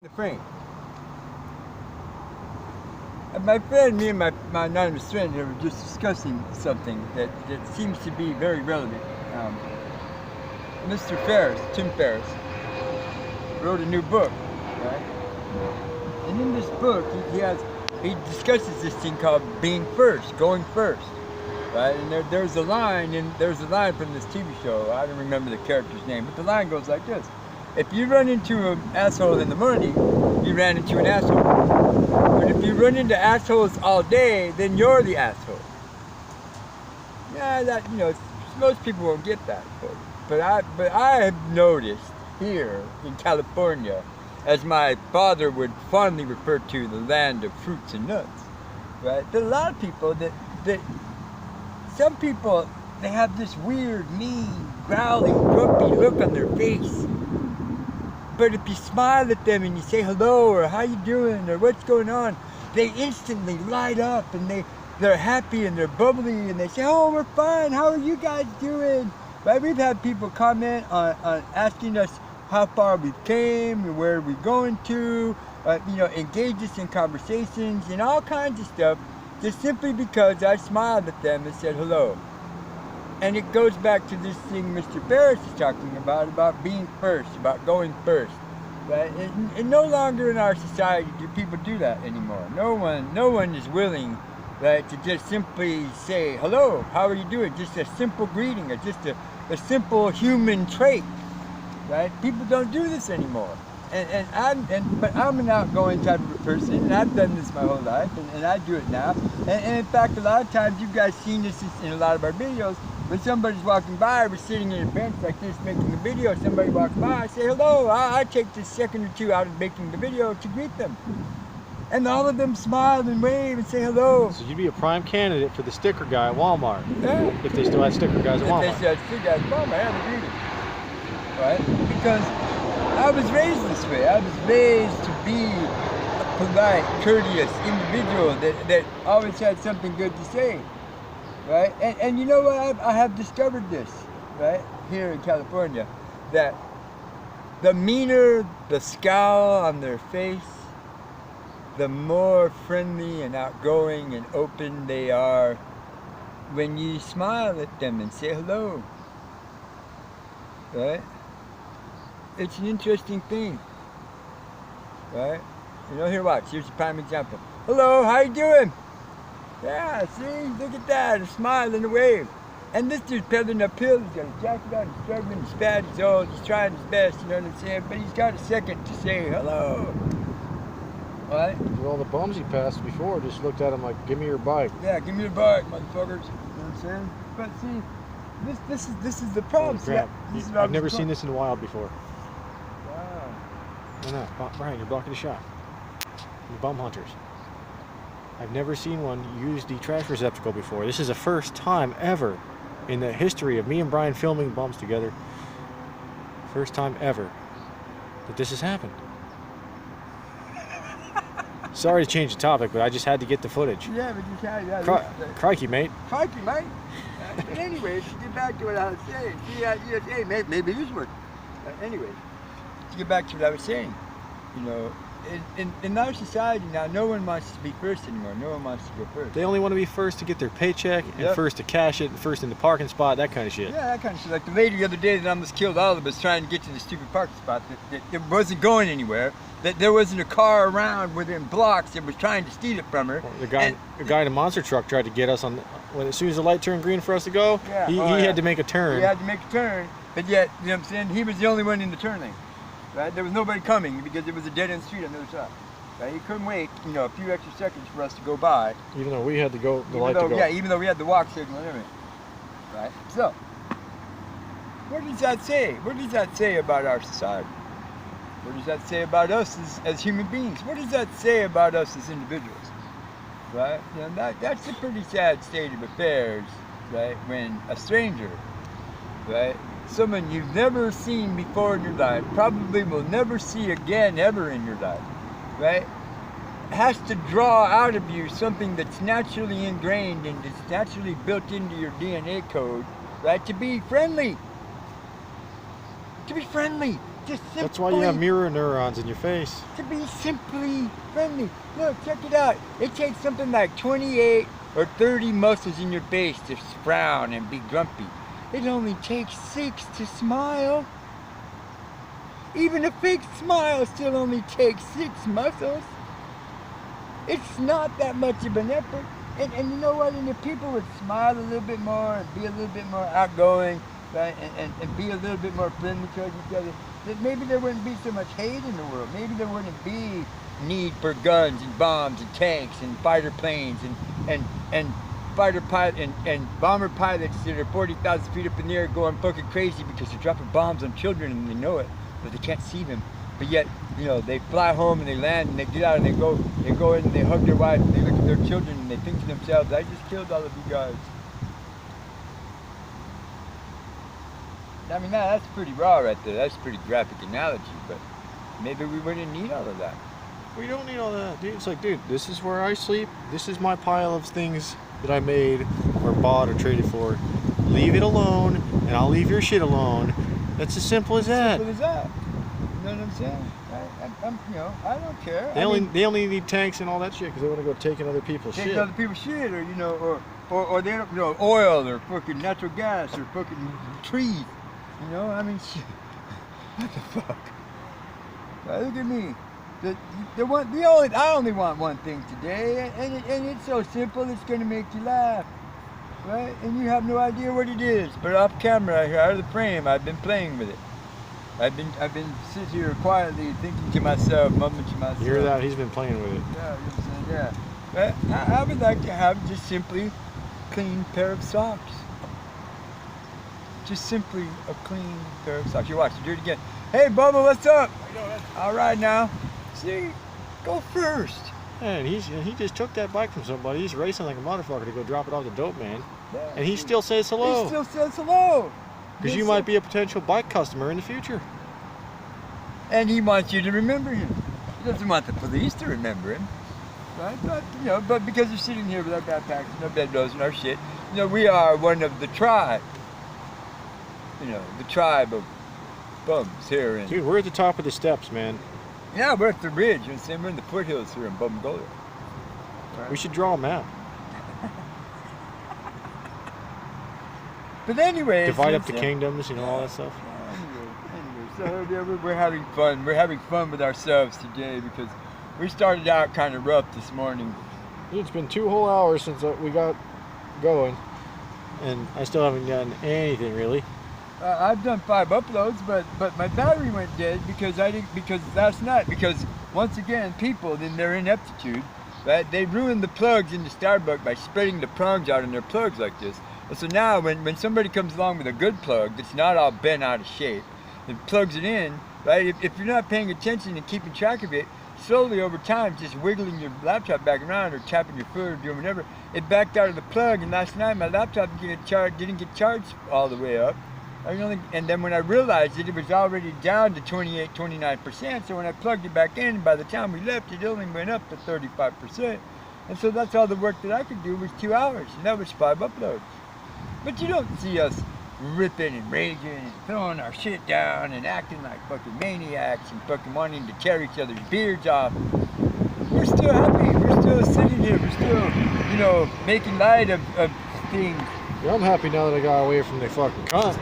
The frame. My friend, me and my anonymous friend were just discussing something that seems to be very relevant. Mr. Ferris, Tim Ferris, wrote a new book, right? And in this book, he discusses this thing called being first, going first, right? And there's a line from this TV show. I don't remember the character's name, but the line goes like this: if you run into an asshole in the morning, you ran into an asshole. But if you run into assholes all day, then you're the asshole. Yeah, most people won't get that. But I have noticed here in California, as my father would fondly refer to the land of fruits and nuts, right? There are a lot of people that some people, they have this weird, mean, growly, grumpy look on their face. But if you smile at them and you say hello or how you doing or what's going on, they instantly light up and they're happy and they're bubbly and they say, oh, we're fine, how are you guys doing? Right? We've had people comment on asking us how far we came and where we're going to, engage us in conversations and all kinds of stuff, just simply because I smiled at them and said hello. And it goes back to this thing Mr. Ferris is talking about being first, about going first. Right? And no longer in our society do people do that anymore. No one is willing, right, to just simply say, hello, how are you doing? Just a simple greeting, or just a simple human trait. Right? People don't do this anymore. But I'm an outgoing type of a person, and I've done this my whole life, and I do it now. And in fact, a lot of times you guys seen this in a lot of our videos. When somebody's walking by, we're sitting in a bench like this making a video, somebody walks by, I say hello, I take this second or two out of making the video to greet them. And all of them smile and wave and say hello. So you'd be a prime candidate for the sticker guy at Walmart. Yeah. If they still had sticker guys at Walmart. If they still had sticker guys at Walmart, I would agree. Right? Because I was raised this way. I was raised to be a polite, courteous individual that always had something good to say. Right? And you know what? I have discovered this, right, here in California, that the meaner the scowl on their face, the more friendly and outgoing and open they are when you smile at them and say hello. Right? It's an interesting thing. Right? Here, watch. Here's a prime example. Hello, how you doing? Yeah, see, look at that, a smile and a wave. And this dude's pedaling uphill, he's got a jacket on, he's struggling, he's fat, he's old, he's trying his best, you know what I'm saying? But he's got a second to say hello. What? All the bums he passed before just looked at him like, give me your bike. Yeah, give me your bike, motherfuckers. You know what I'm saying? But see, this is the problem. I've never seen this in the wild before. Wow. No, Brian, you're blocking the shot. The bum hunters. I've never seen one use the trash receptacle before. This is the first time ever in the history of me and Brian filming bums together. First time ever that this has happened. Sorry to change the topic, but I just had to get the footage. Yeah, but you can't. Yeah, crikey, mate. Crikey, mate. But anyways, to get back to what I was saying. Hey, maybe this worked. Anyways, to get back to what I was saying, in our society now, no one wants to be first anymore. No one wants to go first. They only want to be first to get their paycheck, and first to cash it, and first in the parking spot, that kind of shit. Yeah, that kind of shit. Like the lady the other day that almost killed all of us trying to get to the stupid parking spot that it wasn't going anywhere. That there wasn't a car around within blocks that was trying to steal it from her. Well, the guy in a monster truck tried to get us on. As soon as the light turned green for us to go, he had to make a turn. He had to make a turn, but yet, you know what I'm saying? He was the only one in the turn lane. Right? There was nobody coming because it was a dead-end street on the other side. Right? He couldn't wait, a few extra seconds for us to go by. Even though we had to go, the light to go. Yeah, even though we had the walk signal and everything. Right? So, what does that say? What does that say about our society? What does that say about us as human beings? What does that say about us as individuals? Right? That's a pretty sad state of affairs, right? When a stranger, right, someone you've never seen before in your life, probably will never see again ever in your life, right, has to draw out of you something that's naturally ingrained and that's naturally built into your DNA code, right, to be friendly. To be friendly. Just simply. That's why you have mirror neurons in your face. To be simply friendly. Look, check it out. It takes something like 28 or 30 muscles in your face to frown and be grumpy. It only takes 6 to smile. Even a fake smile still only takes 6 muscles. It's not that much of an effort. And you know what? And if people would smile a little bit more and be a little bit more outgoing, right, and be a little bit more friendly towards each other, that maybe there wouldn't be so much hate in the world. Maybe there wouldn't be need for guns and bombs and tanks and fighter planes and fighter pilot and bomber pilots that are 40,000 feet up in the air going fucking crazy because they're dropping bombs on children and they know it, but they can't see them. But yet, you know, they fly home and they land and they get out and they go in and they hug their wife and they look at their children and they think to themselves, I just killed all of you guys. I mean, that's pretty raw right there. That's a pretty graphic analogy, but maybe we wouldn't need all of that. We don't need all that, dude. It's like, dude, this is where I sleep. This is my pile of things that I made or bought or traded for. Leave it alone, and I'll leave your shit alone. That's as simple as that. Simple as that. You know what I'm saying? You know, I don't care. They only need tanks and all that shit because they want to go taking other people's shit. Take other people's shit, or you know, or they don't, you know, oil or fucking natural gas or fucking trees. You know, I mean, shit. What the fuck? Look at me. I only want one thing today, and it's so simple. It's gonna make you laugh, right? And you have no idea what it is. But off camera, here, out of the frame, I've been playing with it. I've been sitting here quietly thinking to myself, mumbling to myself. You hear that? He's been playing with it. Yeah, you know what I'm saying? Yeah. But I would like to have just simply a clean pair of socks. Just simply a clean pair of socks. You watch, do it again. Hey, Bubba, what's up? How you doing? All right now. See, go first. Man, he just took that bike from somebody. He's racing like a motherfucker to go drop it off the dope man. Yeah, and he still says hello. He still says hello. Because you might be a potential bike customer in the future. And he wants you to remember him. He doesn't want the police to remember him. Right? But, you know, but because you're sitting here with our backpacks, no bedrolls and our shit, you know, we are one of the tribe. You know, the tribe of bums here in... Dude, we're at the top of the steps, man. Yeah, we're at the ridge. You know what I'm saying? We're in the foothills here in Bumgolia. Right? We should draw a map. But anyway... Divide up the kingdoms, you know, all that stuff. Anyway, so we're having fun. We're having fun with ourselves today because we started out kind of rough this morning. It's been 2 whole hours since we got going, and I still haven't done anything really. I've done 5 uploads, but my battery went dead because last night, because once again, people in their ineptitude, right, they ruined the plugs in the Starbucks by spreading the prongs out in their plugs like this. And so now when somebody comes along with a good plug that's not all bent out of shape and plugs it in, right, if you're not paying attention and keeping track of it, slowly over time, just wiggling your laptop back around or tapping your foot or doing whatever, it backed out of the plug, and last night my laptop didn't get charged all the way up. And then when I realized it was already down to 29%, so when I plugged it back in, by the time we left, it only went up to 35%. And so that's all the work that I could do was 2 hours, and that was 5 uploads. But you don't see us ripping and raging and throwing our shit down and acting like fucking maniacs and fucking wanting to tear each other's beards off. We're still happy. We're still sitting here. We're still, you know, making light of things. Yeah, I'm happy now that I got away from the fucking cunt.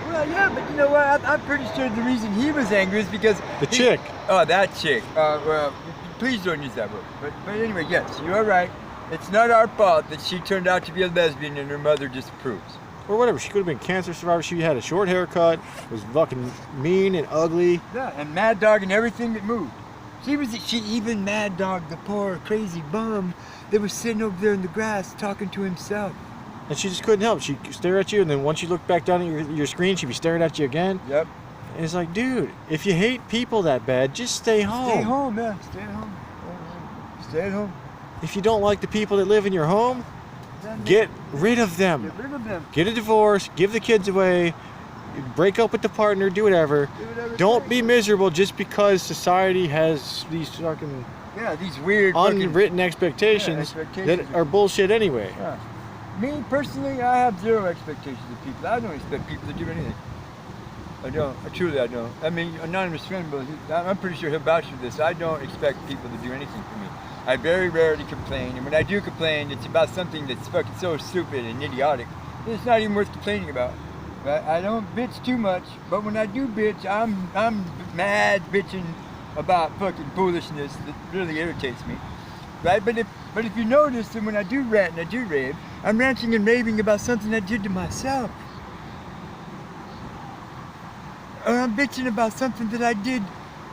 Well, yeah, but you know what? I'm pretty sure the reason he was angry is because... The chick. Oh, that chick. Well, please don't use that word. But anyway, yes, you are right. It's not our fault that she turned out to be a lesbian and her mother disapproves. Or whatever. She could have been a cancer survivor. She had a short haircut, was fucking mean and ugly. Yeah, and mad dogging everything that moved. She even mad dogged the poor crazy bum that was sitting over there in the grass talking to himself. And she just couldn't help. She'd stare at you, and then once you look back down at your screen, she'd be staring at you again. Yep. And it's like, dude, if you hate people that bad, just stay home. Stay home, man. Stay at home. Stay at home. If you don't like the people that live in your home, get rid of them. Get rid of them. Get a divorce, give the kids away, break up with the partner, do whatever. Don't be miserable just because society has these fucking these weird unwritten expectations that are bullshit anyway. Yeah. Me personally, I have 0 expectations of people. I don't expect people to do anything. I don't. Truly, I don't. I mean, anonymous friend, but I'm pretty sure he'll vouch for this. I don't expect people to do anything for me. I very rarely complain, and when I do complain, it's about something that's fucking so stupid and idiotic. It's not even worth complaining about. Right? I don't bitch too much, but when I do bitch, I'm mad bitching about fucking foolishness that really irritates me. Right? But if you notice that when I do rant and I do rave, I'm ranting and raving about something I did to myself. Or I'm bitching about something that I did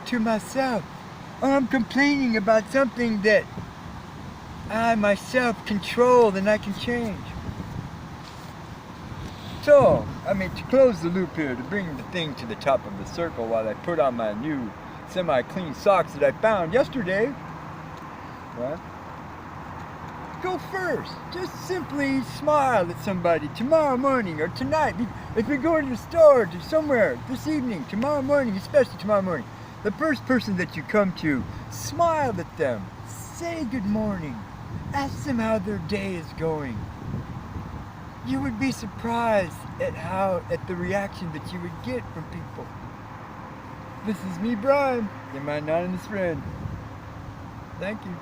to myself. Or I'm complaining about something that I myself control and I can change. So, I mean, to close the loop here, to bring the thing to the top of the circle while I put on my new semi-clean socks that I found yesterday, right? Go first. Just simply smile at somebody tomorrow morning or tonight. If you're going to the store to somewhere this evening, tomorrow morning, especially tomorrow morning, the first person that you come to, smile at them. Say good morning. Ask them how their day is going. You would be surprised at the reaction that you would get from people. This is me, Brian. You're my anonymous friend. Thank you.